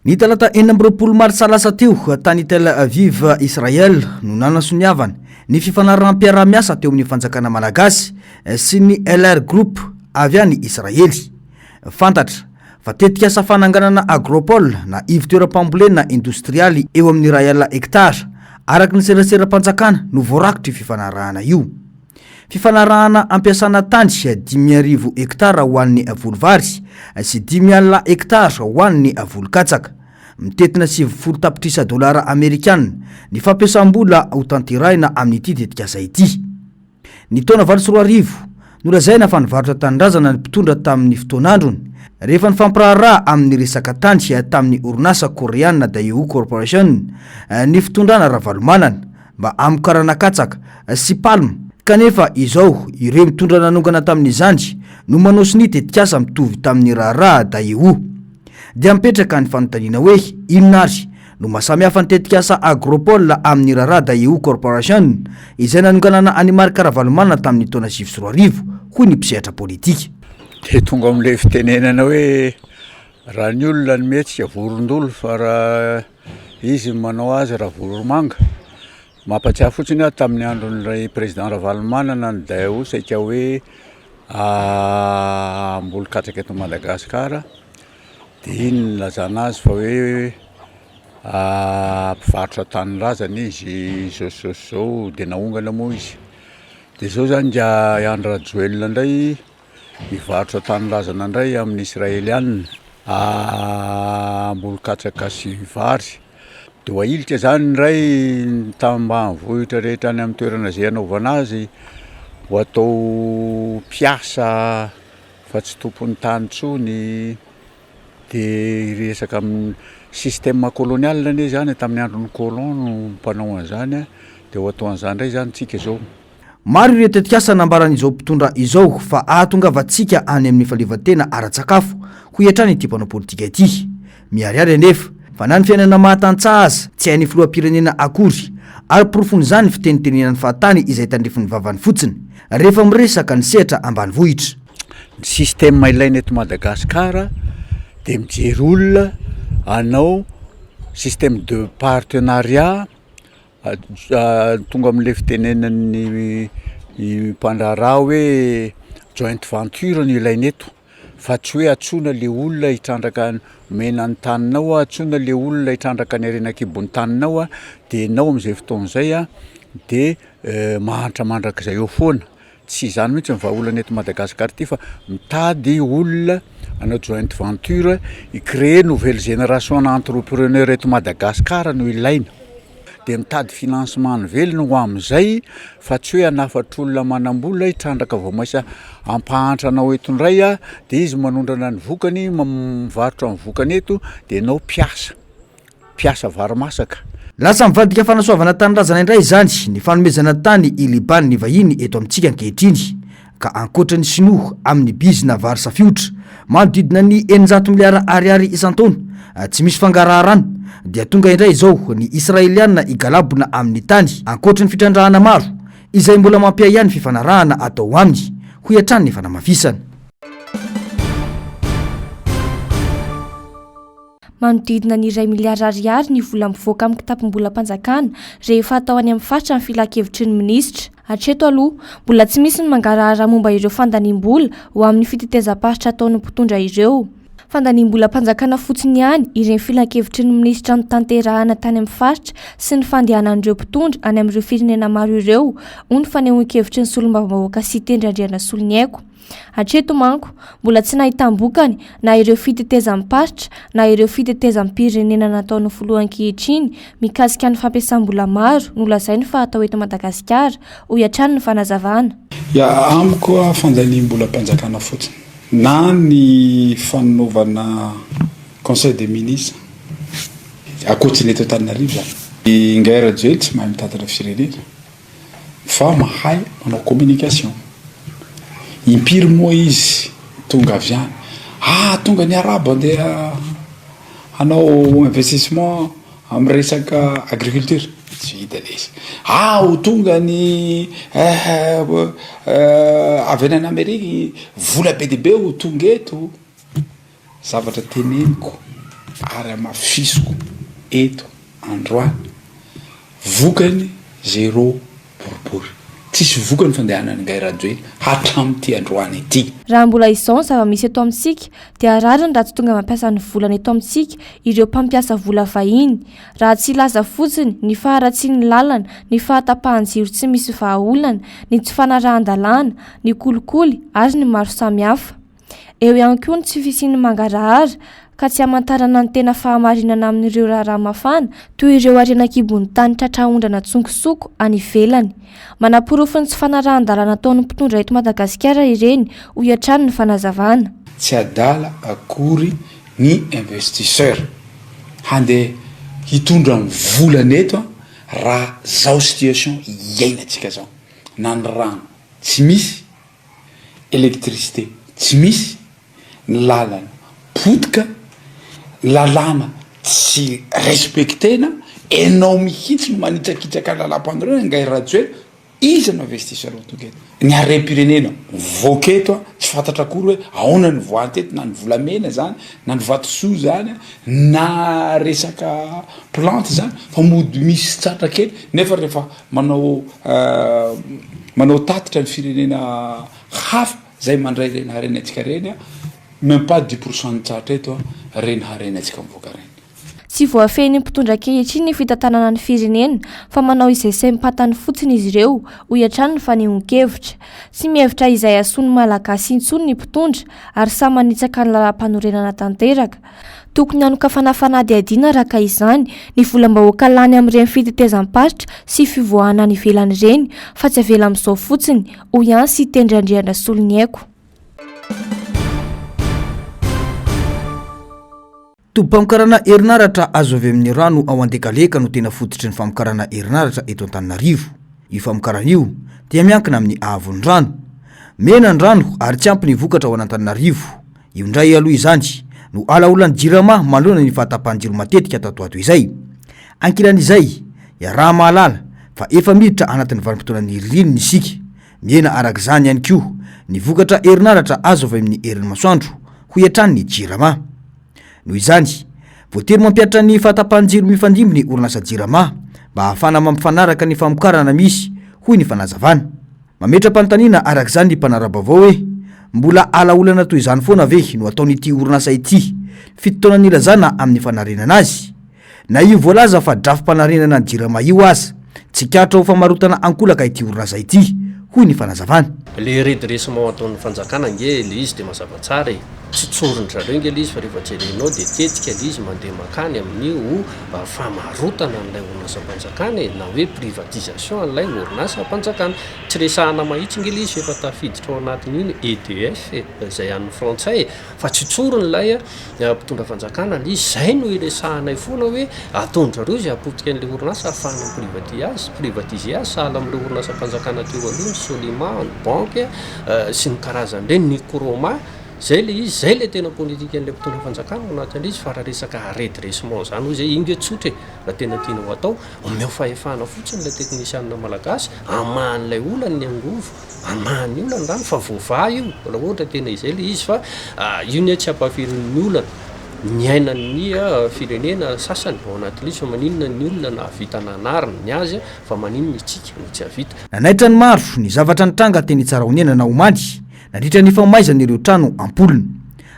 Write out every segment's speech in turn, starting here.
Ny talata 4 mars lasa teo tany Tel Aviv Israel no nanasoniavana ny fifanarahanam-piarah-miasa teo amin'ny fanjakana malagasy sy ny LR Group avy any Israely. Fantatra fa tetikasa fananganana agropole na ivitoeram-pambolena industrialy eo amin'ny 1 hektara araky ny serasera-panjakana no voarakitra fifanarahana io. Fifanarahana ampiasana tany 5,000 hektara ho an'ny volovary sy 10,000 hektara ho an'ny volonkatsaka. Mitetina $70 Amerikana ny fampiasam-bola ho tanterahina amin'ity tetikasa ity. Ny taona 2024 nolazaina fa nivarotra tanindrazana ny mpitondra tamin'ny fotoanandrony rehefa nifamparaharaha amin'ny resaka tany tamin'ny orinasa koreana Daewoo Corporation ny fitondrana ravalomanana mba amokarana katsaka sy palma. Kanefa izao ireo mitondra nanongana tamin'izany no manosy ny tetikasa mitovy tamin'ny raharaha Daewoo. Dia mipetraka ny fanontaniana hoe inona ary no mahasamihafa ny tetikasa agropole amin'ny raharaha Daewoo Corporation izay nanonganana any marika ravalomanana tamin'ny taona 2024 hoy ny mpisehatra politika. De tonga am'le fitenenana hoe raha ny olona ny mety vorondolo fa raha izy manao azy raha voromanga. Mampatsiahy fotsiny aho tamin'ny andron'ilay président ravalomanana ny Daewoo saika hoe mbolon-katsaka eto Madagasikara. Dia iny nilazana azy fa hoe mpivarotra tanindrazana izy zao dia naongana moa izy. Dia zao zany dia Andra Joel indray mivarotra tanindrazana indray amin'ny Israeliana mbolon-katsaka sy vary. Dia hoahilitra zany indray tambanivohitra rehetra any amin'ny toerana izay anaovana azy ho atao mpiasa fa tsy tompon'ny tany intsony. Dia resaka amin'ny système kolonial anie zany tamin'ny andron'ny colon no mpanao an'izany dia ho atao an'izany indray zany tsika zao. Maro ireo tetikasa nambaran'izao mpitondra izao fa ahatongavantsika any amin'ny fahaleovantena ara-tsakafo ho hiatrany ity mpanao politika ity. Miharihary anefa fa na ny fiainana mahatantsaha azy tsy hain'ny filoham-pirenena akory ary porofony zany fitenitenenan'ny fahatany izay tandrifin'ny vavany fotsiny rehefa miresaka ny sehatra ambanivohitra. Ny système ilaina eto Madagasikara dia mijery olona hanao système de partenariat tonga amin'le fitenenan'ny mpandraharaha hoe joint venture no ilaina eto. Fa tsy hoe atsoina le olona hitrandraka mena ny taninao, atsoina le olona hitrandraka ny arenakibon'ny taninao dia nao amin'izay fotoan'izay dia mahantra mandrak'izay eo foana. Tsy izany mihitsy ny vahaolana eto Madagasikara ity fa mitady olona hanao joint venture i-créer nouvelle génération d'entrepreneurs eto Madagasikara no ilaina. Dia mitady financement velona ho amin'izay fa tsy hoe hanafatra olona manam-bola hitrandraka vao maisa ampahantra anao eto indray dia izy manondrana ny vokany mivarotra ny vokany eto dia ianao mpiasa varimasaka. Lasa mivadika fanasoavana tanindrazana indray izany ny fanomezana tany ilibany ny vahiny eto amintsika ankehitriny ka ankoatra ny sinoa amin'ny bizina vary safiotra manodidina ny 900 miliara ariary isan-taona tsy misy fangaraharaha dia tonga indray izao ny Israeliana igalabona amin'ny tany ankoatra ny fitrandrahana maro izay mbola mampia ihany fifanarahana atao aminy ho hiatrany ny fanamafisana. Manodidina ny 1 miliara ariary ny vola mivoaka amin'ny kitapom-bolam-panjakana rehefa atao any amin'ny faritra ny filan-kevitry ny minisitra. Hatreto aloha mbola tsy misy ny mangarahara momba ireo fandaniam-bola ho amin'ny fitetezam-paritra ataon'ny mpitondra ireo. Fandaniam-bolam-panjakana fotsiny ihany ireny filan-kevitry ny minisitra ny tanterahana tany amin'ny faritra sy ny fandehanan'ireo mpitondra any amin'ireo firenena maro ireo ho ny fanehoan-kevitry ny solombavam-bahoaka sy tendry-andriana solonyaiko. Hatreto manko mbola tsy nahitambokany na ireo fitetezam-paritra na ireo fitetezam-pirenena nataon'ny filoha ankehitriny mikasika ny fampiasam-bola maro no lazainy fa atao eto Madagasikara ho hiatrany ny fanazavana. Amiko fandaniam-bolam-panjakana fotsiny na ny fanaovana conseil des ministres akoatriny eto Antananarivo zany. Ngaira Joel tsy mahay mitantara firenena fa mahay manao communication. Impiry moa izy tonga avy any tonga ny arabo andeha hanao investissement amin'ny resaka agriculture tsy hita le izy ho tonga ny avy any Amerika vola be dia be ho tonga eto. Zavatra teneniko ary amafisoko eto androany vokany 0 boribory tsisy vokany fandehanany ngairajoely hatramin'ity androany ity. Raha mbola izao zava-misy eto amintsika dia rariny raha tsy tonga mampiasa ny volana eto amintsika ireo mpampiasa vola vahiny, raha tsy laza fotsiny ny faharatsiany lalana, ny fahatapahan-jiro tsy misy vahaolana, ny tsy fanarahan-dalàna, ny kolikoly ary ny maro samihafa. Eo ihany koa ny tsy fisiany mangarahara ka tsy hamantarana ny tena fahamarinana amin'ireo raharaha mafana toy ireo arenakibon'ny tany tratra ondrana tsongisoko any ivelany. Manaporofon'ny tsy fanarahan-dalàna ataon'ny mpitondra eto Madagasikara ireny ho iatrany ny fanazavana. Tsy adala akory ny investisseur handeha hitondra ny volana eto raha zao situation iainantsika zao, na ny rano tsy misy, électricité tsy misy, ny lalana potika, lalàna tsy respectena, enao mihitsy no manitsakitsaka lalam-pandroana ngairajoely, iza no investisseur tonga eto. Ny harem-pirenena voketo tsy fantatra akory hoe aona ny voanteto, na ny volamena zany, na ny vatosoa zany, na resaka plante zany, fa mody misy tsatra kely nefa rehefa manao tatitra ny firenena hafa zay mandray reny harenantsika reny, même pas 10% ny tsatra eto reny harenantsika mivoaka reny. Tsy voafehin'ny mpitondra ankehitriny ny fitantanana ny firenena fa manao izay sempatany fotsiny izy ireo ho iatrany ny fanehoan-kevitra. Tsy mihevitra izay asony malagasy intsony ny mpitondra ary samy manitsaka ny lalam-panorenana tanteraka. Tokony hanoka fanafanady adiana raka izany ny volam-bahoaka lany amin'ireny fitetezam-paritra sy fivoahana ny ivelany ireny fa tsy avela amin'izao fotsiny ho ihany sy tendrandriana solony haiko. Famokarana herinaratra azo avy amin'ny rano ao Andekaleka no tena fototry ny famokarana herinaratra eto Antananarivo. Io famokarana io dia miankina amin'ny ahavon'ny rano. Mena ny rano ary tsy ampy ny vokatra ao Antananarivo. Io ndray aloha izany no alaolan'ny jirama manoloana ny fahatapahan-jiro matetika tatoato izay. Ankilan'izay, ya raha mahalala fa efa miditra anatin'ny vanim-potoanan'ny ririnina isika. Miena arak'izany ihany koa ny vokatra herinaratra azo avy amin'ny herin'ny masoandro ho iatran'ny jirama. Noho izany, voatery mampiatra ny fahatapahan-jiro mifandimby ny orinasa jirama mba ahafana mampifanaraka ny famokarana misy hoy ny fanazavana. Mametra-panontaniana arak'izany ny mpanara Vaovao hoe mbola alaolana toy izany foana ve no ataon'ity orinasa ity fitotoana nilazana amin'ny fanarenana azy. Na io voalaza fa drafim-panarenana ny jirama io aza, tsikatra ho famarotana ankolaka ity orinasa ity hoy ny fanazavana. Le redressement ataon'ny fanjakana nge le izy dia mazava tsara tsy tsorondra reo nge le izy fa rehefa jerenao dia tetika le izy mandeha makany amin'io famarotana n'ilay orinasa mpanjakana na hoe privatisation an'ilay orinasa mpanjakana. Tsy resahana mahitsy nge le izy efa tafiditra ao anatin'iny EDF izay an'ny frantsay fa tsy tsorony ilay mpitondra fanjakana le izy zay no iresahanay foana hoe ataondrareo izay apotika an'ilay orinasa ahafahana privatiser azy sahala amin'ilay orinasa mpanjakana teo aloha ny Solima, ny banque sy ny karazan'ireny ny Koroma. Zay le izy, zay le tena politika an'ilay mpitondra fanjakana ao anatin'ilay izy fa raha resaka redressement zany hoy izay inge tsotra raha tena tiana ho atao omeo fahefana fotsiny ilay teknisianina malagasy amahan'ilay olana ny angovo, amahan'ny olana rano fa voava io raha ohatra tena izay le izy fa io ny tsy ampahafirin'ny olana ny ainan'ny firenena sasany ao anatin'ilay izy fa maninona ny olona na havita nanarina ny azy fa maninona itsika no tsy havita. Nanaitra ny maro ny zavatra nitranga teny tsara honena na omaly nandritra ny famaizana ireo trano ampoliny.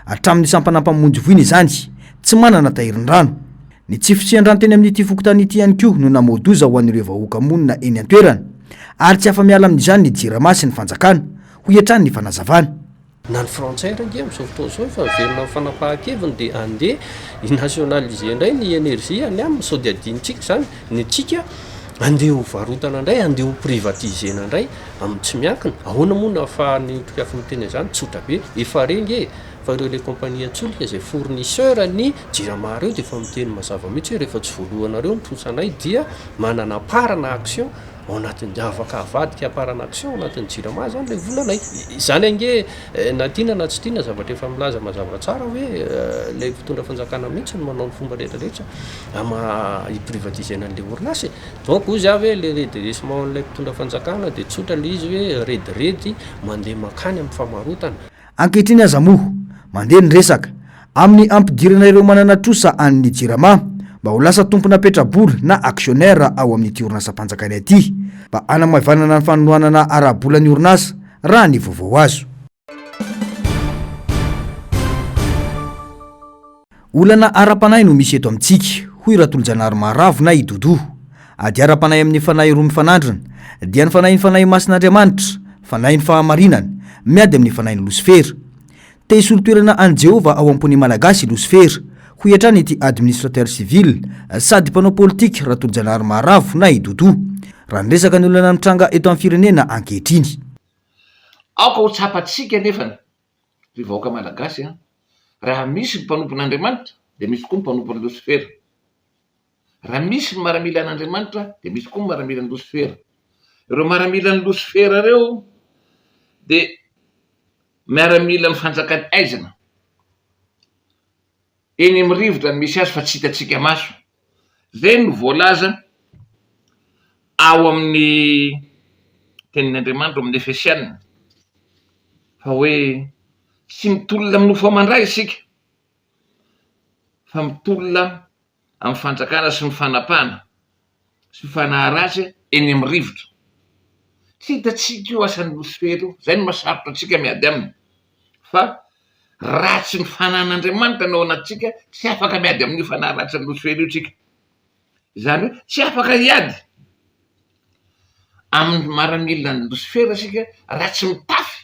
Hatramin'ny sampanampamonjy voiny izany tsy manana tahirin rano. Ny tsy fisian-drano teny amin'ity fokotany ity ihany koa no namodoza ho an'ireo vahoaka monina eny an-toerana ary tsy afa-miala amin'izany ny jirama sy ny fanjakana ho iatrany ny fanazavana. Na ny frantsay range amin'izao fotoana izao efa velona fanapahan-keviny dia andeha inationaliser indray ny énergie any aminy sao dia adinitsika zany ny tsika andeha ho varotana indray, andeha ho privatisena indray amin'ny tsy miankina. Ahoana moa no ahafahan'ny tokafy miteny izany tsotra be efa renge fa ireo le compagnie atsolika izay fournisseur ny jirama reo dia efa miteny mazava mihitsy hoe rehefa tsy voalohanareo ny trosanay dia manana parana action ao anatin'ny afaka avadika parana action ao anatin'ny jirama zany le volanay. Izany ange na tiana na tsy tiana zavatra efa milaza mazava tsara hoe le mpitondra fanjakana mihitsy no manao ny fomba rehetrarehetra hiprivatisena an'ilay orinasa. Donc ozy avy hoe le redressement an'ilay mpitondra fanjakana dia tsotra le izy hoe redredy mandeha makany amin'ny famarotana. Ankehitriny aza moa mandeha ny resaka amin'ny ampidirana ireo manana trosa an'ny jirama mba ho lasa tompona petraboly na actionnaire ao amin'ity orinasa-panjakana ity mba anamavanana ny fanohanana arabolany orinasa raha ny vaovao azo. Olana ara-panahy no misy eto amintsika, hoy Ratolojanahary Maharavo na Idodo. Ady ara-panahy amin'ny fanahy roa mifanandrina dia ny fanahy masin'Andriamanitra, fanahy ny fahamarinana, miady amin'ny fanahy ny Losifera. Te hisolo-toerana an Jehova ao am-pony malagasy Losifera, hoy hatrany ity administrateur civil sady mpanao politika Ratolojanahary Maharavo na Idodo. Raha niresaka ny olana mitranga eto amin'ny firenena ankehitriny. Aoka ho tsapatsika nefany ry vahoaka malagasy raha misy ny mpanompon'Andriamanitra dia misy koa ny mpanompon'ny Losifera. Raha misy ny maramila an'Andriamanitra dia misy koa ny maramila ny Losifera. Ireo maramila ny Losifera reo dia miaramila ny fanjakany aizana. Eny amin'ny rivotra ny misy azy fa tsy hitatsika maso. Zay no voalaza ao amin'ny tenin'Andriamanitra amin'ny Efesianina fa hoe tsy mitolona amin'ny nofo amandray isika fa mitolona amin'ny fanjakana sy ny fanapana sy ny fanaharatsy eny amin'ny rivotra. Tsy hitatsika io asan'ny Losifera io, zay no masarotra atsika miady aminy. Fa ratsy ny fanan'Andriamanitra no anatsika, tsy afaka miady amin'io fanaharatsy ny Losifera io tsika. Zany hoe tsy afaka hiady amin'ny maramila ny Losifera sika raha tsy mitafy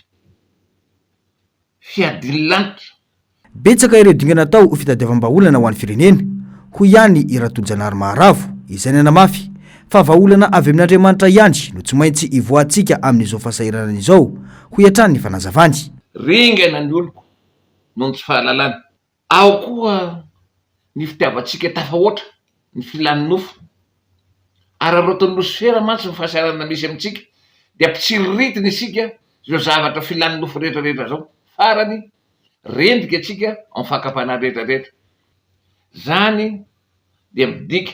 fiadiny lanitra. Betsaka ireo dingana atao fitadiavam-baolana ho an'ny firenena, hoy ihany i Ratolojanahary Maharavo, izay nanamafy fa vaolana avy amin'Andriamanitra ihany no tsy maintsy ivoahantsika amin'izao fahasahiranana izao, hoy hatrany ny fanazavany. Ringana ny oloko noho ny tsy fahalalana. Ao koa ny fitiavantsika tafahoatra, ny filan'ny nofo. Araroton'ny Losifera mantsy ny fahasahiranana misy amintsika dia ampitsiriritiny isika zao zavatra filan'ny nofo rehetrarehetra zao. Farany rendrika atsika amin'ny fakapanahy rehetrarehetra. Zany dia midika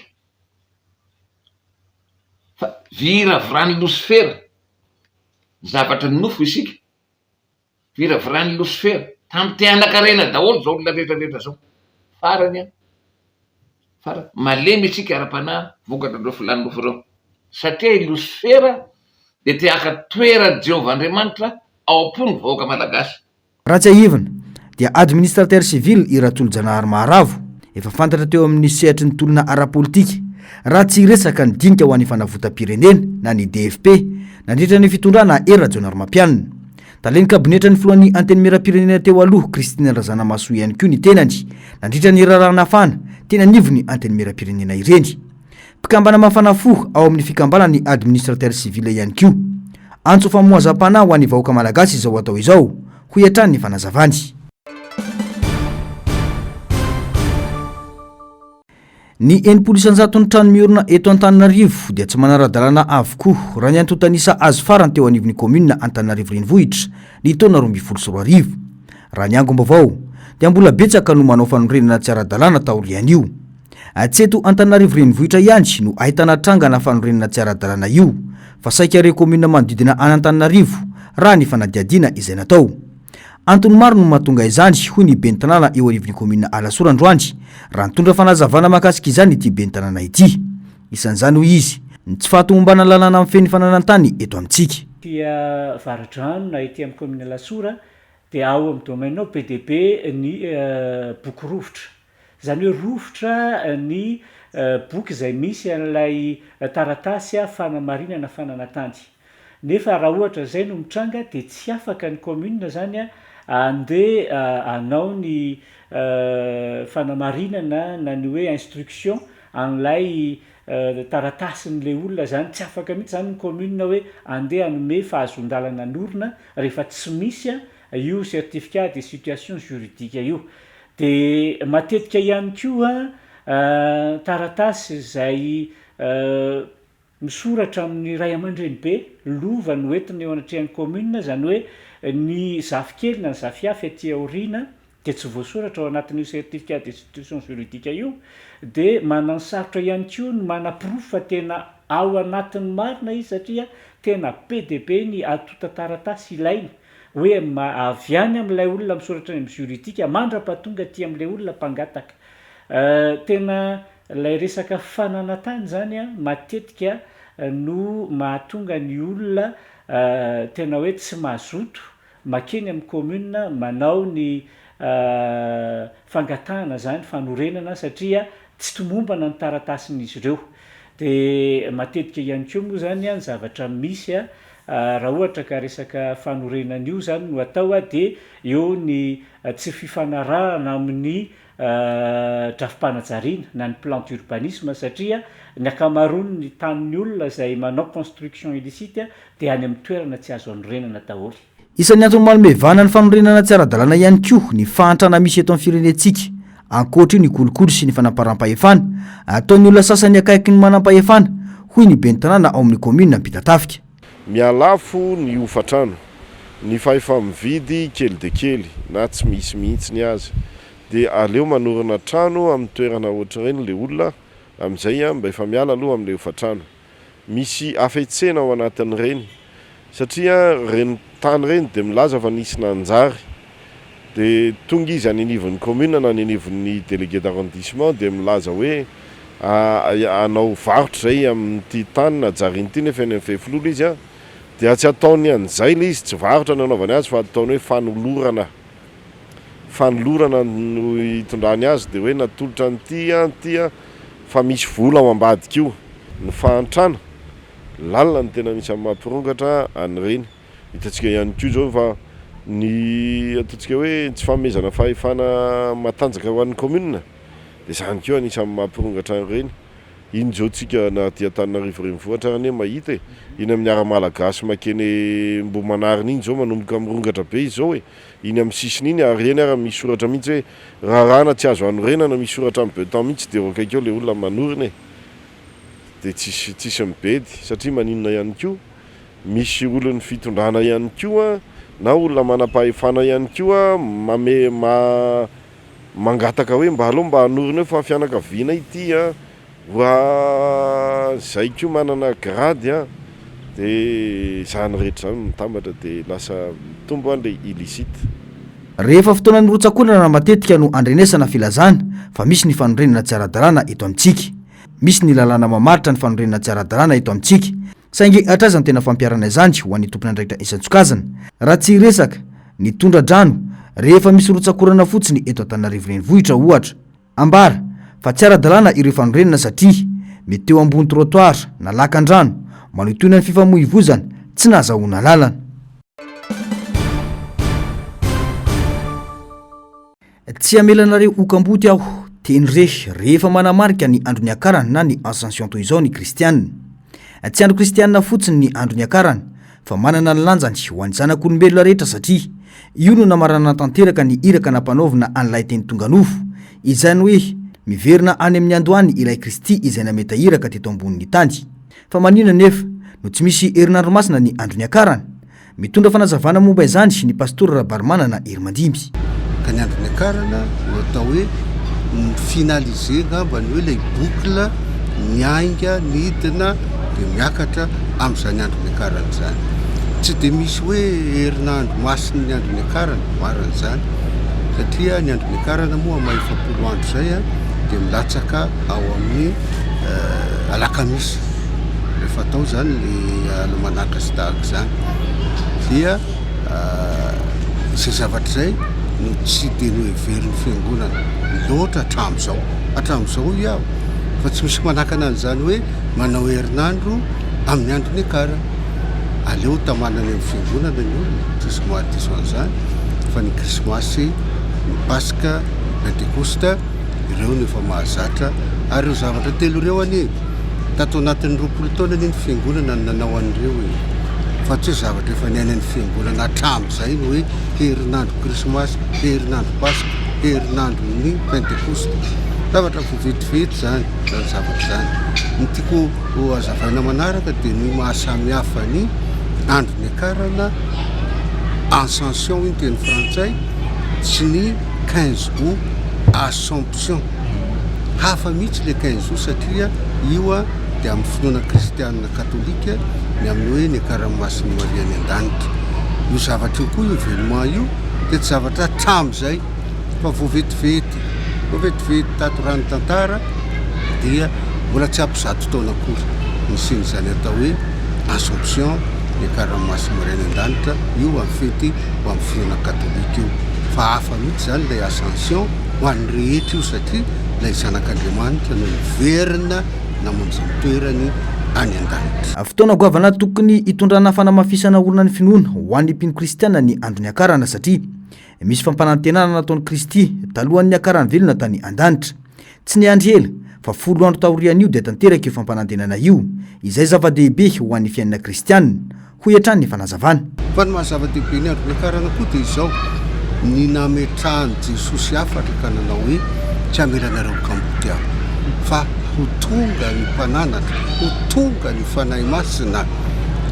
fa viravorany Losifera zavatra ny nofo isika. Viravorany Losifera tamin'ny te hanakarena daholo zao olona rehetrarehetra zao. Farany farany malemy isika ara-panahy vokatra ireo filan'ny nofo ireo. Satria i Losifera dia te haka toeran'i Jehovah Andriamanitra ao am-pony vahoaka malagasy. Raha tsy ahivana dia administrateur civil i Ratolojanahary Maharavo efa fantatra teo amin'ny sehatry ny tolona ara-politika raha tsy resaka ny dinika ho an'ny fanavotam-pirenena na ny DFP nandritra ny fitondrana Era Rajaonarimampianina. Taleny kabinetra ny filohan'ny anteny miram-pirenena teo aloha Kristina Razanamasoa ihany koa ny tenany nandritra ny rarahana fana tena nivony anteny miram-pirenena ireny. Mpikambana mafana fo ao amin'ny fikambana ny administrateur civil ihany koa. Antso famoazam-panahy ho an'ny vahoaka malagasy izao atao izao, hoy hatrany ny fanazavany. Ny 900 ny trano miorina eto Antananarivo dia tsy manara-dalàna avokoa raha ny antontanisa azo farany teo anivon'ny komina Antananarivo renivohitra ny taona 2024. Raha ny angom-baovao dia mbola betsaka no manao fanondrenana tsy ara-dalàna taoriany io. Tsy eto Antananarivo renivohitra ihany no ahitana trangana fanondrenana tsy ara-dalàna io, fa saika ireo komina manodidina any Antananarivo raha ny fanadiadiana izay natao. Antony maro no mahatonga izany, hoy ny ben'ny tanàna eo anivon'ny komina Alasoa Androany raha nitondra fanazavana mahakasika izany ity ben'ny tanàna ity. Isan'izany hoy izy ny tsy fahatombana lalàna amin'ny feny fananantany eto amintsika. Tia Varidrano na ety amin'ny komina Alasoa dia ao amin'ny domaine PDB ny boky rovitra. Zany hoe rovitra ny boky izay misy an'ilay taratasy fanamarinana fananantany. Nefa raha ohatra zay no mitranga dia tsy afaka ny commune zany andeha anao ny fanamarinana na ny hoe instruction an'ilay taratasin'le olona zany, tsy afaka mihitsy zany ny commune hoe andeha anome fahazondalana n'orina rehefa tsy misy io certificat de situation juridique io. De matetika ihany koa taratasy zay misoratra amin'ny ray aman-dreny be lova no entiny eo anatrehan'ny commune, zany hoe ny zafikely na ny zafiafy aty aoriana dia tsy voasoratra ao anatin'io certificat de situation juridique io, dia manansarotra ihany koa no manaprofo fa tena ao anatin'ny marina izy satria tena PDB ny atota taratasy ilaina hoe avy any amin'ilay olona misoratra ny juridique mandrapatonga ty amin'ilay olona mpangataka. Tena lay resaka fananatany zany a matetika no mahatonga ny olona tena hoe tsy mazoto makeny amin'ny commune manao ny fangatahana zany fanorenana satria tsy tomombana ny taratasin'izy ireo. De matetika ihany koa moa zany ny zavatra misy raha ohatra ka resaka fanorenana io zany no atao de eo ny tsy fifanarahana amin'ny drafim-panajariana na ny plan d'urbanisme satria ny akamaroany ny tanin'ny olona zay manao construction illicite de any amin'ny toerana tsy azo anorenana daholo. Isan'ny antony malomevana ny fanorenana tsy ara-dalàna ihany koa ny fahantrana misy eto amin'ny firenentsika. Ankoatra ny kolokolo sy ny fanamparam-pahefana ataon'ny olona sasany akaiky ny manam-pahefana hoy ny ben'ny tanàna ao amin'ny commune Ampitatafika. Mialafo ny hofatrano, ny fahefa-mividy kely de kely na tsy misy mihitsy ny azy de aleo manorana trano amin'ny toerana ohatr'ireny le olona amin'izay mba efa miala aloha amin'le hofatrano. Misy afetsena ao anatin'ireny satria reny tany reny de milaza fa nisy nanjary de tonga izy any anivon'ny commune na any anivon'ny délégué d'arrondissement de milaza hoe anao varotra zay amin'ity tany najariany ity nefa eny amin'ny fefololo izy de tsy ataony an'izay le izy tsy varotra ny anaovany azy fa ataony hoe fanolorana no hitondrany azy de hoe natolotra n'ity fa misy vola ao ambadika io ny fahantrana lalina ny tena misy amin'ny mampirongatra an'ireny. Hitantsika ihany koa zao fa ny ataontsika hoe tsy fanomezana fahefana matanjaka ho an'ny commune de zany koa anisan'ny mampirongatra an'ireny. Iny zao tsika na ty Antananarivo renivohitra rany mahita iny amin'ny ara-malagasy makeny Mbomanarina iny zao manomboka mirongatra be izy zao iny amin'ny sisiny iny ary eny ara misy soratra mihitsy hoe rarana tsy azo anorenana misy soratra amin'ny beton mihitsy de akaikeo le olona manorina de tsisy mibedy satria maninona ihany koa misy olon'ny fitondrana ihany koa na olona manam-pahefana ihany koa mangataka hoe mba aloha mba hanorina hoe fa fianakaviana ity wa zay koa manana grady de zany rehetra zany mitambatra de lasa tombo an'le illicite. Rehefa fotoana ny rotsakonana matetika no andrenesana filazana fa misy ny fanorenana tsy ara-dalàna eto amintsika. Misy ny lalàna mamaritra ny fanorenana tsy ara-dalàna eto amintsika. Saingy atraizany tena fampiarana izany ho an'ny tompon'andraikitra isan-tsokazana raha tsy resaka ny tondra-drano rehefa misy rotsakorana fotsiny eto Antananarivo renivohitra ohatra. Ambara fa tsy ara-dalàna ireo fanorenana satria mety eo ambony trottoir na lakan-drano manotoina ny fifamoivozana tsy nahazahoana lalana. Tsy amelanareo okamboty aho teny rehefa manamarika ny andro ny akarana na ny ascension toy izao ny kristianina. Tsy andro kristianina fotsiny ny andro ny akarana fa manana ny lanjany ho an'ny zanak'olombelona rehetra satria io no namarana tanteraka ny iraka nampanaovina an'ilay teny tonga nofo izany hoe miverina any amin'ny andohany ilay Kristy izay nameta iraka teto ambonin'ny tany. Fa manina nefa no tsy misy herinandro masina ny andro ny akarana. Mitondra fanazavana momba izany ny pastora Rabarmana na Irmandimby. Ka ny andro ny akarana no atao hoe finaliser ngambany hoe lay boucle miainga nidina de miakatra amin'izany andro ny akarana zany. Tsy de misy hoe herinandro masina ny andro ny akarana marina zany satria ny andro ny akarana moa mahefapolo andro zay de milatsaka ao amin'ny alakamisy rehefa atao zany le alomanaka sy tahaka zany dia izay zavatra zay no tsy de no heverin'ny fiangonana loatra hatramin'izao iaho fa tsy misy manakana an'izany hoe manao herinandro amin'ny andro ny akarana. Aleo tamanany amin'ny fiangonana ny olona tsisy mahadiso an'izany fa ny krismasy ny paska pentekosta ireo no efa mahazatra ary ireo zavatra telo ireo anie tato anatin'ny 20 taona ny fiangonana nanao an'ireo fa tsy zavatra efa niainan'ny fiangonana hatramin'izay no hoe herinandro krismasy, herinandro paska, herinandro ny pentekosta. Zavatra vetivety zany zavatra zany. Ny tiako hazavaina manaraka dia ny mahasamihafa ny andro ny akarana ascension iny teny frantsay sy ny 15 août assomption. Hafa mihitsy le 15 août satria io dia amin'ny finoana kristianina katolika ny amin'ny hoe ny akaramasin'ny Maria ny an-danitra io zavatra io koa io événement io dia tsy zavatra tram'izay fa vovetivety tato rano tantara dia mbola tsy ampizato taona akory misiny zany atao hoe Assomption ny karamaso morainy an-danitra io amin'ny fety ho amin'ny firenena katolika io fa hafa mihitsy zany ilay Ascension ho an'ny rehetra io satria ilay zanak'Andriamanitra no miverina namonjy ny toerany any an-danitra. Fotoana goavana tokony hitondrana fanamafisana olona ny finoana ho an'ny mpino kristiana ny andro ny akarana satria misy fampanantenana nataon'i Kristy talohan'ny akarany velona tany an-danitra. Tsy ny andro ela fa 10 andro taorian'io dia tanteraka io fampanantenana io izay zava-dehibe ho an'ny fiainana kristianina ho hiatrany ny fanazavana. Fa ny mahazava-dehibe ny andro ny akarana koa dia izao ny nametrahany Jesosy afatra ka nanao hoe tsy amelanareo kamboty aho fa ho tonga ny mpananatra, ho tonga ny fanahy masina,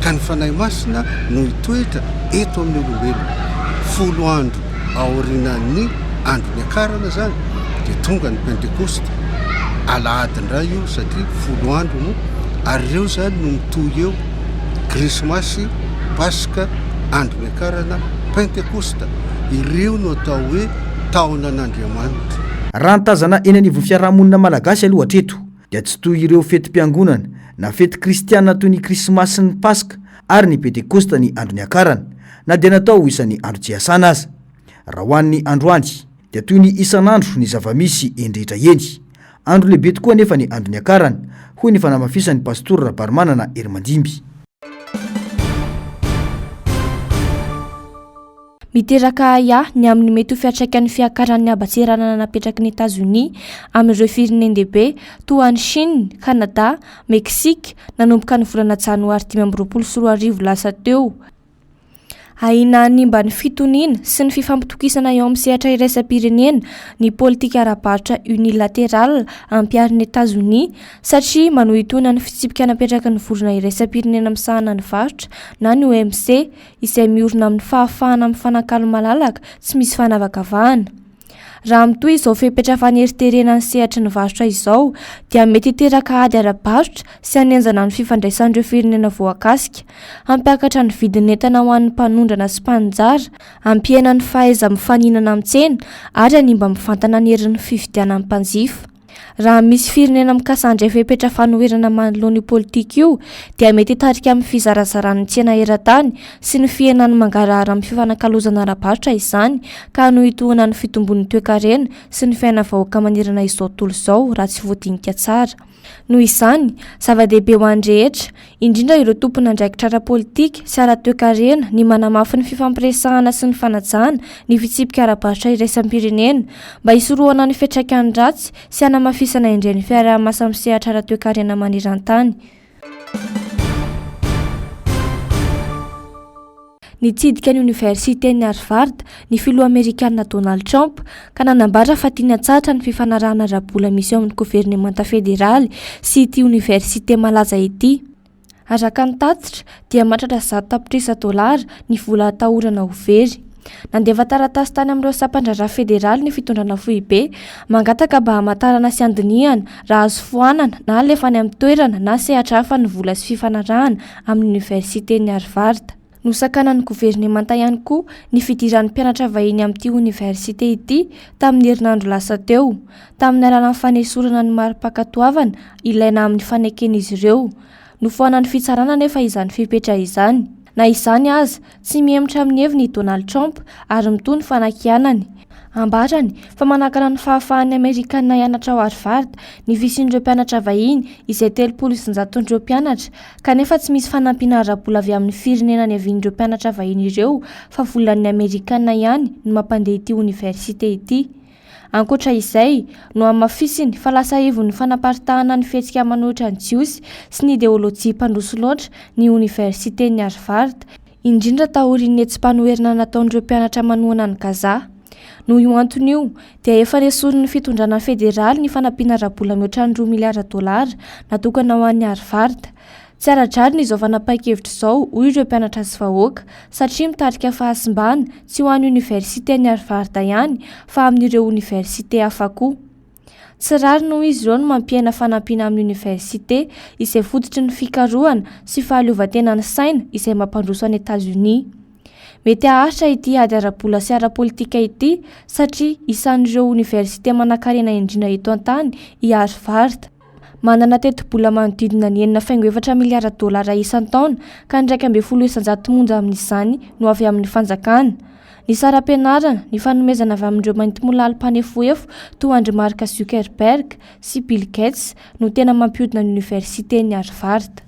ka ny fanahy masina no hitoetra eto amin'ny olombelona. 10 andro aorinan'ny andro ny akarana zany dia tonga ny Pentekoste alahadindray io satria 10 andro no ary ireo zany no mitohy eo Krismasy, Paska, andro ny akarana, Pentekosta. Ireo no atao hoe taona an'Andriamanitra. Raha nitazana eny anivon'ny fiarahamonina malagasy aloha hatreto dia tsy toy ireo fety-piangonana na fety kristiana toy ny Krismasy sy ny Paska ary ny Pentekosta ny andro ny akarana na dia natao isan'ny andro tsy hiasana aza. Raha ho an'ny androany dia toy ny isan'andro ny zava-misy endrehetra eny. Andro lehibe tokoa nefa ny andro ny akarana hoy ny fanamafisan'ny pastora Rabarmanana Erimandimby. Miteraka aya ny amin'ny mety ho fiatraikan'ny fiakaran'ny abatseranana napetraky ny États-Unis amin'ireo firenendehibe toa ny Chine, Canada, Mexique nanomboka ny volana janoary 2024 lasa teo. Aina nimba ny fitoniana sy ny fifampitokisana eo amin'ny sehatra iraisam-pirenena ny politika ara-barotra unilateral ampiarin'ny États-Unis satria manohitona ny fitsipika napetraky ny vorona iraisam-pirenena misahana ny varotra na ny OMC izay miorina amin'ny fahafahana amin'ny fanakalo malalaka tsy misy fanavakavahana. Raha mitoy izao fepetra faneriterena ny sehatry ny varotra izao dia mety hiteraka ady ara-barotra sy hanenjana ny fifandraisan'ireo firenena voakasika, hampiakatra ny vidin'entana ho an'ny mpanondrana sy mpanjara, hampiena ny fahaiza mifaninana amin'ny tsena ary hanimba mivantana ny herin'ny fifidianan'ny mpanjifa. Raha misy firenena mikasandray fepetra fanoherana manoloan'ny politika io dia mety hitarika amin'ny fizarazarany tsena eran-tany sy ny fiainany mangarahara amin'ny fifanakalozana ara-barotra izany ka nohitohana ny fitombon'ny toe-karena sy ny fiaina vahoaka manerana izao tontolo izao raha tsy voadinika tsara. Noho izany, zava-dehibe ho an'ny rehetra, indrindra ireo tompon'andraikitra ara-politika sy ara-toe-karena ny manamafy ny fifampiresahana sy ny fanajana ny fitsipika ara-barotra iraisam-pirenena mba hisorohana ny fiantraikany ratsy sy hanamafisana indray ny fiaraha-masa amin'ny sehatra ara-toe-karena maneran-tany. Nitsidika ny Universitén'ny Harvard ny filoha Amerikanina Donald Trump ka nanambara fa tiana tsara ny fifanarahana ara-bola misy eo amin'ny governemanta federaly sy ity université malaza ity. Araka ny tatitra dia matratra $100 ny vola atahorana ho very. Nandefa taratasy tany amin'ireo sampandrara federaly ny fitondrana foibe mangataka mba hamantarana sy andinihana raha azo foanana na alefany amin'ny toerana na sehatra hafa ny vola sy fifanarahana amin'ny Universitén'ny Harvard. Nosakana ny governemanta ihany koa ny fidiran'ny mpianatra vahiny amin'ity université ity tamin'ny herinandro lasa teo, tamin'ny alalan'ny fanesorana ny mari-pakatoavana ilaina amin'ny faneken'izy ireo. Nofoana ny fitsarana nefa izany fipetra izany. Na izany aza, tsy mihemotra amin'ny heviny Donald Trump ary mitony fanakianany. Ambarany fa manakana ny fahafahan'ny Amerikanina hianatra ao Harvard ny visin'ireo mpianatra vahiny izay 300,000 mpianatra kanefa tsy misy fanampiana ara-bola avy amin'ny firenena ny avian'ireo mpianatra vahiny ireo fa volan'ny Amerikanina ihany no mampandeha ity université ity. Ankoatra izay, no amafisiny fa lasa hevon'ny fanaparitahana ny fihetsika manohitra ny jiosy sy ny ideolojia mpandroso loatra ny Universitén'ny Harvard, indrindra tahorin'ny etsim-panoherina nataon'ireo mpianatra manohana ny Gaza. Noho io antony io dia efa nesoriny fitondrana federaly ny fanampiana ara-bola mihoatra ny $2 miliarda natokana ho an'ny Harvard. Tsy ara-drary ny izao fanapakevitra izao hoy ireo mpianatra sy vahoaka satria mitarika fahasimbana tsy ho an'ny Universitén'ny Harvard ihany fa amin'ireo université hafa koa. Tsy rary noho izy ireo no mampiena fanampiana amin'ny université izay fototry ny fikarohana sy fahaleovan-tenan'ny saina izay mampandroso any États-Unis. Mety ahatra ity ady ara-bola sy ara-politika ity satria isan'ireo université manan-karena indrindra eto an-tany i Harvard. Manana teti-bola manodidina ny 4.4 miliara dolara isan-taona ka 1.9 monja amin'izany no avy amin'ny fanjakana. Ny saram-pianarana, ny fanomezana avy amin'ireo mainty molalo mpanefoefo toa Andry Mark Zuckerberg sy Bill Gates no tena mampihodina ny université ny Harvard.